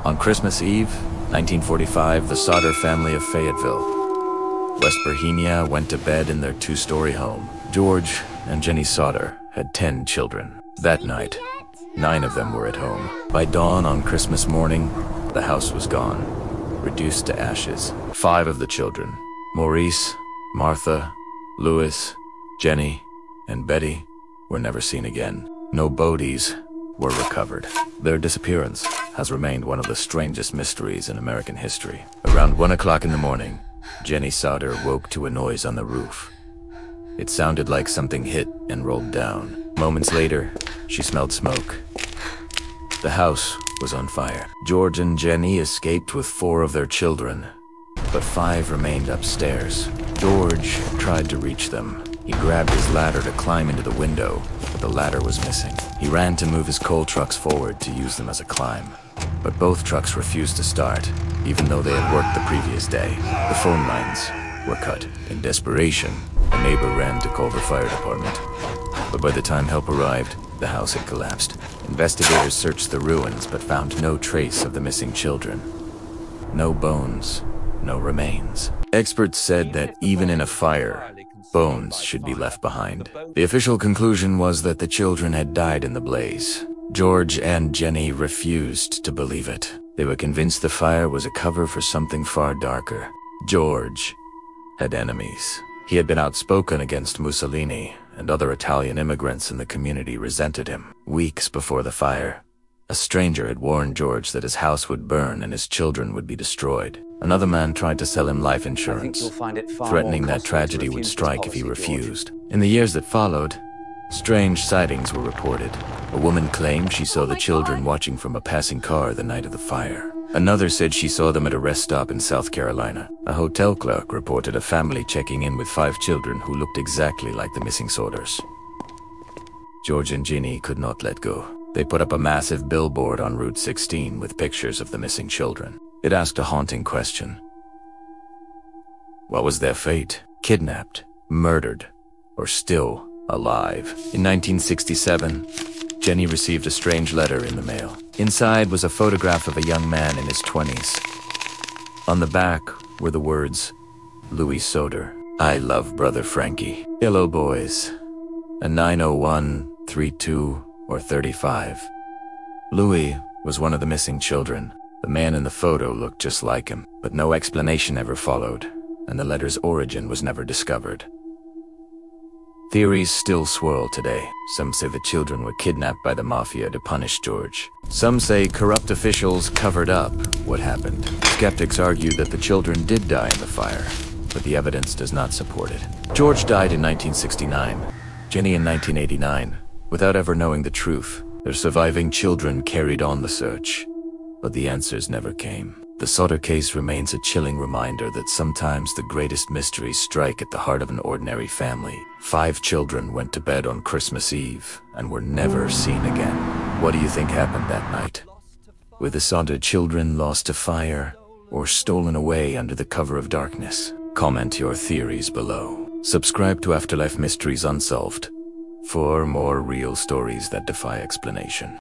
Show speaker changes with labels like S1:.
S1: On Christmas Eve, 1945, the Sodder family of Fayetteville, West Virginia, went to bed in their two-story home. George and Jenny Sodder had 10 children. That night, 9 of them were at home. By dawn on Christmas morning, the house was gone, reduced to ashes. 5 of the children, Maurice, Martha, Louis, Jenny, and Betty, were never seen again. No bodies were recovered. Their disappearance has remained one of the strangest mysteries in American history. Around 1 o'clock in the morning, Jenny Sodder woke to a noise on the roof. It sounded like something hit and rolled down. Moments later, she smelled smoke. The house was on fire. George and Jenny escaped with 4 of their children, but 5 remained upstairs. George tried to reach them. He grabbed his ladder to climb into the window, but the ladder was missing. He ran to move his coal trucks forward to use them as a climb, but both trucks refused to start, even though they had worked the previous day. The phone lines were cut. In desperation, a neighbor ran to call the fire department, but by the time help arrived, the house had collapsed. Investigators searched the ruins, but found no trace of the missing children. No bones, no remains. Experts said that even in a fire, bones should be left behind. The official conclusion was that the children had died in the blaze. George and Jenny refused to believe it. They were convinced the fire was a cover for something far darker. George had enemies. He had been outspoken against Mussolini, and other Italian immigrants in the community resented him. Weeks before the fire, a stranger had warned George that his house would burn and his children would be destroyed. Another man tried to sell him life insurance, threatening that tragedy would strike if he refused. In the years that followed, strange sightings were reported. A woman claimed she saw the children watching from a passing car the night of the fire. Another said she saw them at a rest stop in South Carolina. A hotel clerk reported a family checking in with 5 children who looked exactly like the missing Sodders. George and Jenny could not let go. They put up a massive billboard on Route 16 with pictures of the missing children. It asked a haunting question. What was their fate? Kidnapped, murdered, or still alive? In 1967, Jenny received a strange letter in the mail. Inside was a photograph of a young man in his 20s. On the back were the words, Louis Sodder, I love brother Frankie. Hello boys. A 901, 32, or 35. Louis was one of the missing children. The man in the photo looked just like him, but no explanation ever followed, and the letter's origin was never discovered. Theories still swirl today. Some say the children were kidnapped by the Mafia to punish George. Some say corrupt officials covered up what happened. Skeptics argue that the children did die in the fire, but the evidence does not support it. George died in 1969, Jenny in 1989, without ever knowing the truth. Their surviving children carried on the search, but the answers never came. The Sodder case remains a chilling reminder that sometimes the greatest mysteries strike at the heart of an ordinary family. 5 children went to bed on Christmas Eve and were never seen again. What do you think happened that night? Were the Sodder children lost to fire or stolen away under the cover of darkness? Comment your theories below. Subscribe to Afterlife Mysteries Unsolved for more real stories that defy explanation.